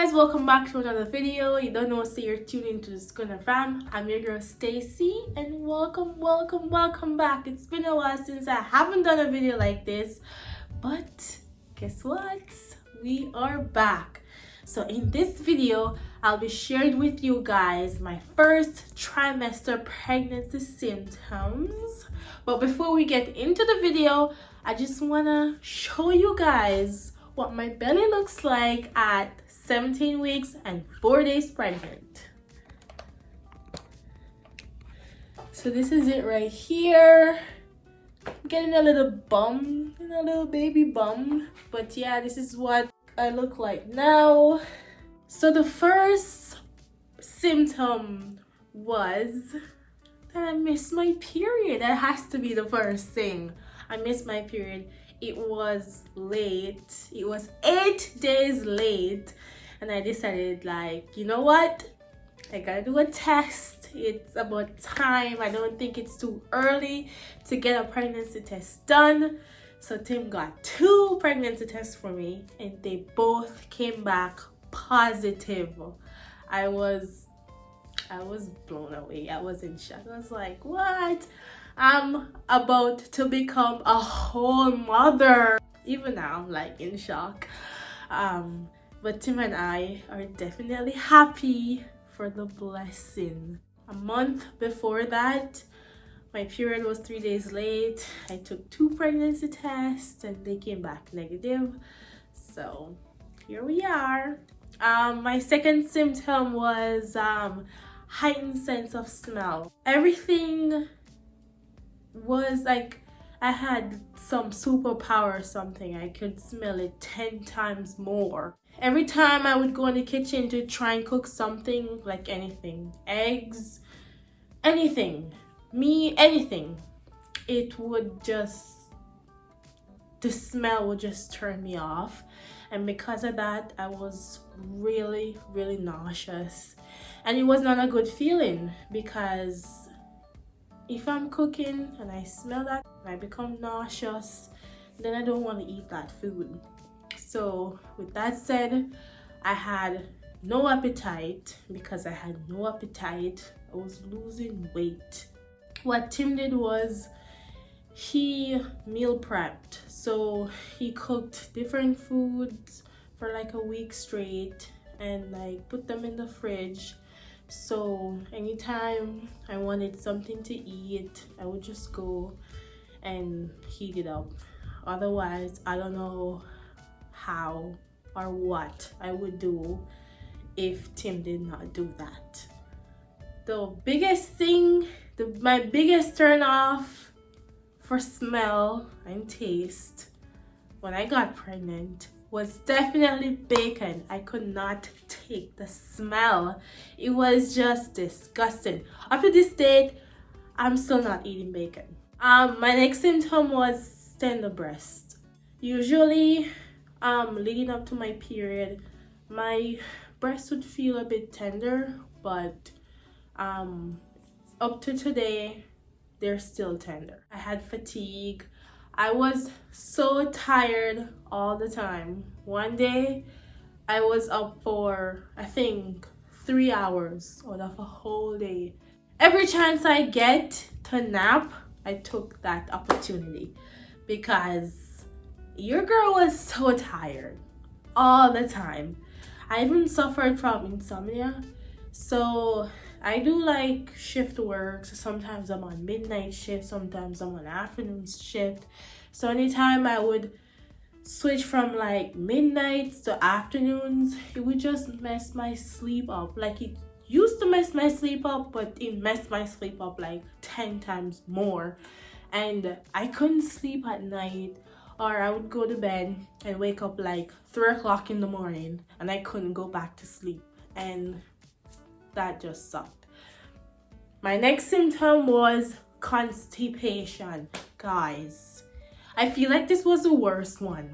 guys, welcome back to another video. You don't know, so you're tuned into the Schooner fam. I'm your girl Stacy, and welcome back. It's been a while since I haven't done a video like this, but guess what, we are back. So in this video I'll be sharing with you guys my first trimester pregnancy symptoms. But before we get into the video, I just want to show you guys what my belly looks like at 17 weeks and 4 days pregnant. So this is it right here. I'm getting a little bum, a little baby bum, but yeah, this is what I look like now. So the first symptom was that I missed my period. That has to be the first thing. I missed my period. It was late. It was 8 days late, and I decided, like, you know what, I gotta do a test. It's about time. I don't think it's too early to get a pregnancy test done. So Tim got 2 pregnancy tests for me, and they both came back positive. I was blown away. I was in shock. I was like, what? I'm about to become a whole mother. Even now I'm like in shock. But Tim and I are definitely happy for the blessing. A month before that, my period was 3 days late. I took 2 pregnancy tests and they came back negative. So here we are. My second symptom was heightened sense of smell. Everything was like I had some superpower or something. I could smell it 10 times more. Every time I would go in the kitchen to try and cook something, like anything, eggs, anything, anything, it would just, the smell would just turn me off. And because of that, I was really nauseous. And it was not a good feeling, because if I'm cooking and I smell that, I become nauseous, then I don't want to eat that food. So with that said, I had no appetite. Because I had no appetite, I was losing weight. What Tim did was he meal prepped. So he cooked different foods for like a week straight and like put them in the fridge. So anytime I wanted something to eat, I would just go and heat it up. Otherwise, I don't know how or what I would do if Tim did not do that. The biggest thing, my biggest turn off for smell and taste when I got pregnant was definitely bacon. I could not take the smell. It was just disgusting. Up to this date, I'm still not eating bacon. My next symptom was tender breast. Usually, leading up to my period, my breast would feel a bit tender, but up to today, they're still tender. I had fatigue. I was so tired all the time. One day, I was up for, I think, 3 hours out of a whole day. Every chance I get to nap, I took that opportunity, because your girl was so tired all the time. I even suffered from insomnia. So I do like shift work. So sometimes I'm on midnight shift, sometimes I'm on afternoon shift. So anytime I would switch from like midnights to afternoons, it would just mess my sleep up. Like, it used to mess my sleep up, but it messed my sleep up like 10 times more. And I couldn't sleep at night, or I would go to bed and wake up like 3 o'clock in the morning and I couldn't go back to sleep. And that just sucked. My next symptom was constipation. Guys, I feel like this was the worst one.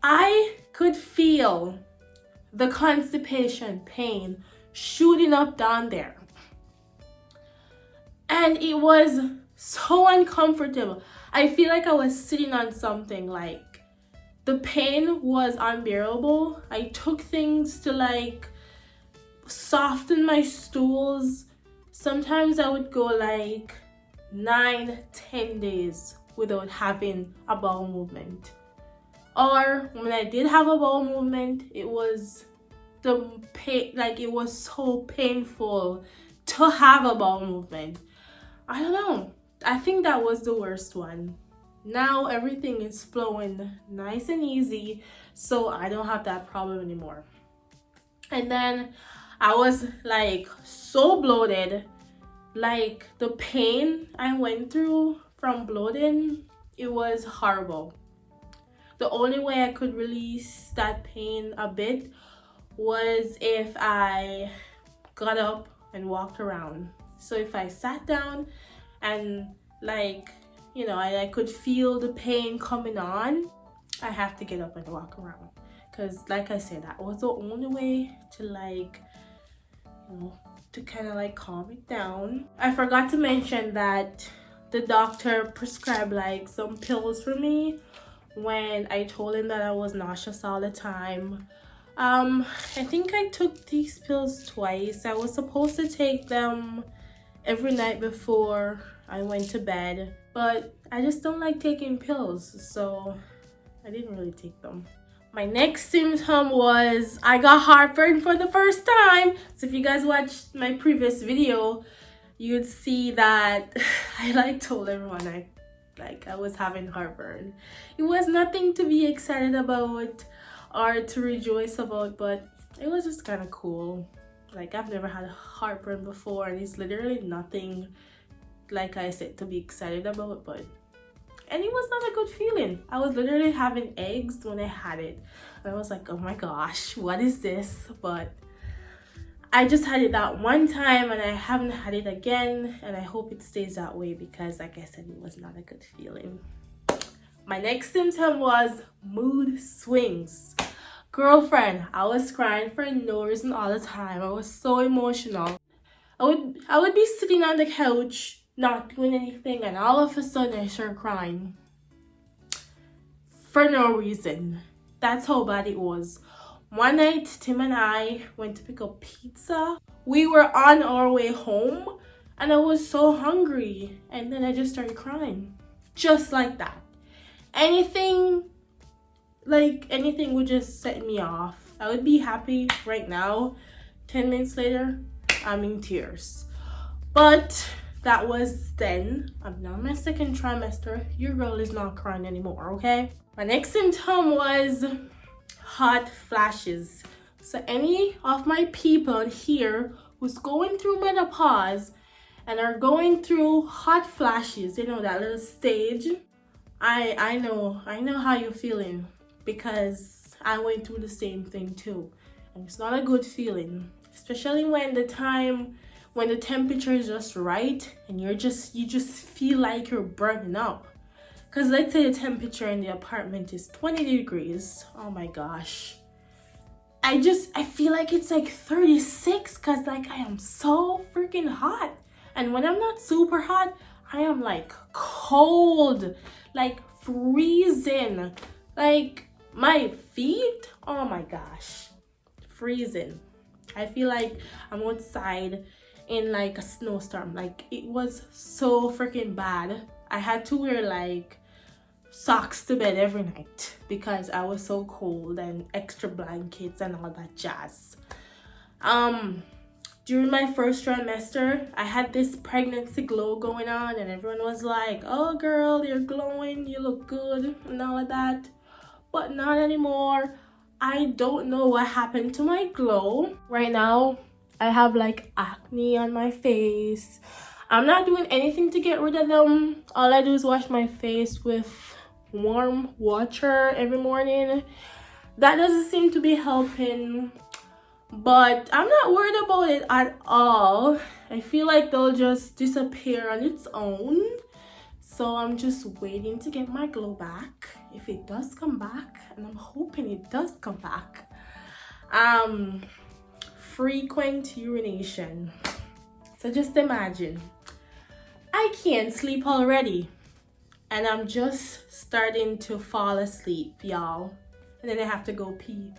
I could feel the constipation pain shooting up down there. And it was so uncomfortable. I feel like I was sitting on something, like the pain was unbearable. I took things to like soften my stools. Sometimes I would go like 9-10 days without having a bowel movement. Or when I did have a bowel movement, it was the pain, like it was so painful to have a bowel movement. I don't know. I think that was the worst one. Now everything is flowing nice and easy, so I don't have that problem anymore. And then I was like so bloated. Like the pain I went through from bloating, it was horrible. The only way I could release that pain a bit was if I got up and walked around. So if I sat down and like, you know, I could feel the pain coming on, I have to get up and walk around. Because like I said, that was the only way to like, you know, to kind of like calm it down. I forgot to mention that the doctor prescribed like some pills for me when I told him that I was nauseous all the time. I think I took these pills twice. I was supposed to take them every night before I went to bed, but I just don't like taking pills, so I didn't really take them. My next symptom was I got heartburn for the first time. So if you guys watched my previous video, you'd see that I like told everyone I was having heartburn. It was nothing to be excited about or to rejoice about, but it was just kind of cool. Like I've never had heartburn before, and it's literally nothing, like I said, to be excited about, and it was not a good feeling. I was literally having eggs when I had it. And I was like, oh my gosh, what is this? But I just had it that one time and I haven't had it again. And I hope it stays that way because like I said, it was not a good feeling. My next symptom was mood swings. Girlfriend, I was crying for no reason all the time. I was so emotional. I would be sitting on the couch not doing anything, and all of a sudden I start crying for no reason. That's how bad it was. One night Tim and I went to pick up pizza. We were on our way home and I was so hungry, and then I just started crying just like that. Anything would just set me off. I would be happy right now. 10 minutes later, I'm in tears. But that was then. I'm now in my second trimester. Your girl is not crying anymore, okay? My next symptom was hot flashes. So any of my people here who's going through menopause and are going through hot flashes, you know, that little stage, I know how you're feeling, because I went through the same thing too. And it's not a good feeling, especially when the temperature is just right and you just feel like you're burning up. Because let's say the temperature in the apartment is 20 degrees. Oh my gosh. I feel like it's like 36 because like I am so freaking hot. And when I'm not super hot, I am like cold, like freezing. Like my feet, oh my gosh, freezing. I feel like I'm outside in like a snowstorm. Like it was so freaking bad. I had to wear like socks to bed every night because I was so cold, and extra blankets and all that jazz. During my first trimester, I had this pregnancy glow going on, and everyone was like, oh girl, you're glowing, you look good and all of that. But not anymore. I don't know what happened to my glow. Right now, I have like acne on my face. I'm not doing anything to get rid of them. All I do is wash my face with warm water every morning. That doesn't seem to be helping, but I'm not worried about it at all. I feel like they'll just disappear on its own. So I'm just waiting to get my glow back. If it does come back, and I'm hoping it does come back. Frequent urination. So just imagine, I can't sleep already, and I'm just starting to fall asleep, y'all. and then I have to go pee.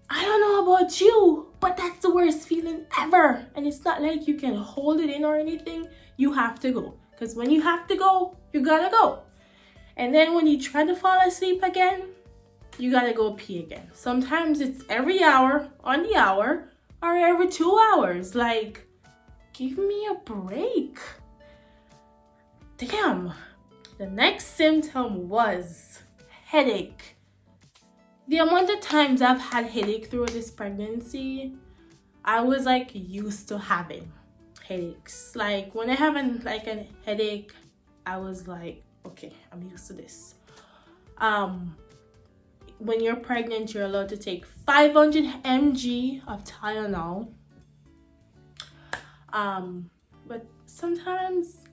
I don't know about you, but that's the worst feeling ever. And it's not like you can hold it in or anything. You have to go. Because when you have to go, you gotta go. And then when you try to fall asleep again, you gotta go pee again. Sometimes it's every hour, on the hour, or every 2 hours. Like, give me a break. Damn. The next symptom was headache. The amount of times I've had headache through this pregnancy, I was like used to having headaches. Like when I have a headache, I was like, okay, I'm used to this. When you're pregnant, you're allowed to take 500 mg of Tylenol. But sometimes,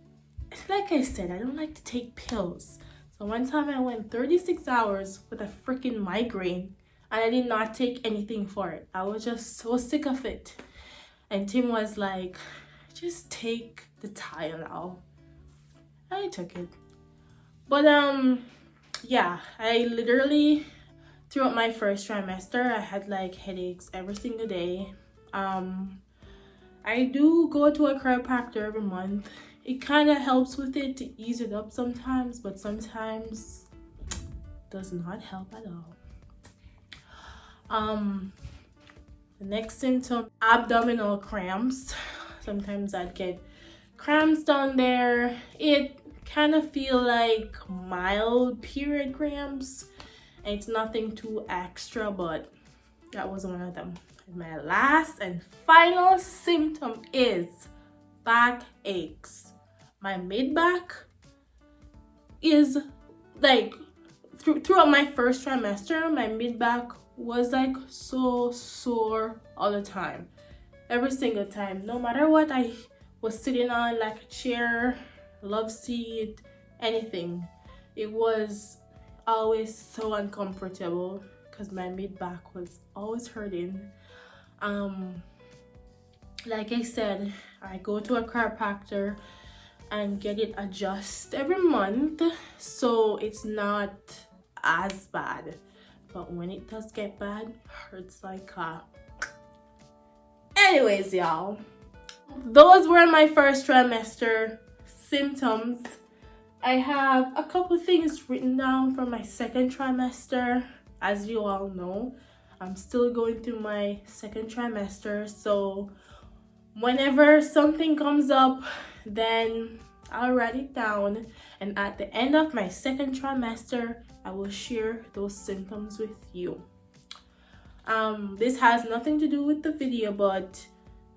like I said, I don't like to take pills. So one time I went 36 hours with a freaking migraine and I did not take anything for it. I was just so sick of it. And Tim was like, just take the Tylenol. I took it. But yeah, I literally, throughout my first trimester, I had like headaches every single day. I do go to a chiropractor every month. It kind of helps with it to ease it up sometimes, but sometimes does not help at all. The next symptom, abdominal cramps. Sometimes I'd get cramps down there. It kind of feel like mild period cramps. It's nothing too extra, but that was one of them. And my last and final symptom is back aches. My mid-back is like, throughout my first trimester, my mid-back was like so sore all the time. Every single time. No matter what I was sitting on, like a chair, love seat, anything. It was always so uncomfortable because my mid-back was always hurting. Like I said, I go to a chiropractor and get it adjusted every month, so it's not as bad. But when it does get bad, hurts like anyways, y'all, those were my first trimester symptoms. I have a couple things written down for my second trimester. As you all know, I'm still going through my second trimester, so whenever something comes up, then I'll write it down, and at the end of my second trimester, I will share those symptoms with you. This has nothing to do with the video, but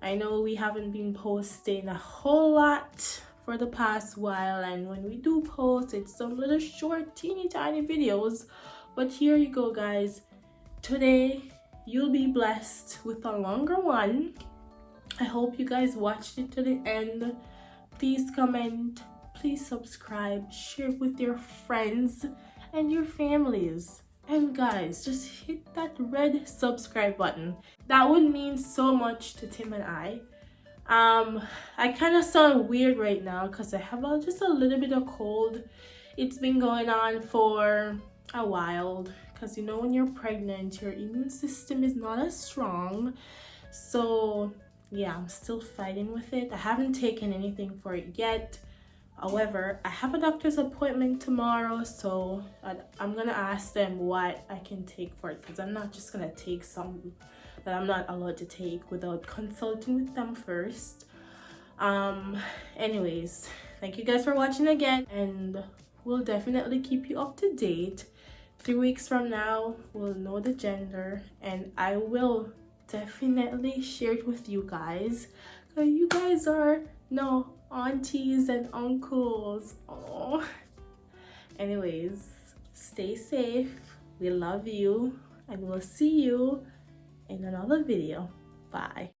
I know we haven't been posting a whole lot for the past while, and when we do post, it's some little short teeny tiny videos. But here you go, guys. Today you'll be blessed with a longer one. I hope you guys watched it to the end. Please comment, please subscribe, share it with your friends and your families. And guys, just hit that red subscribe button. That would mean so much to Tim and I. I kind of sound weird right now because I have just a little bit of cold. It's been going on for a while because you know when you're pregnant, your immune system is not as strong. So yeah, I'm still fighting with it. I haven't taken anything for it yet. However, I have a doctor's appointment tomorrow, so I'm gonna ask them what I can take for it, because I'm not just gonna take something that I'm not allowed to take without consulting with them first. Anyways, thank you guys for watching again, and we'll definitely keep you up to date. 3 weeks from now, we'll know the gender, and I will definitely share it with you guys, because you guys are aunties and uncles. Oh, anyways, stay safe. We love you, and we'll see you in another video. Bye.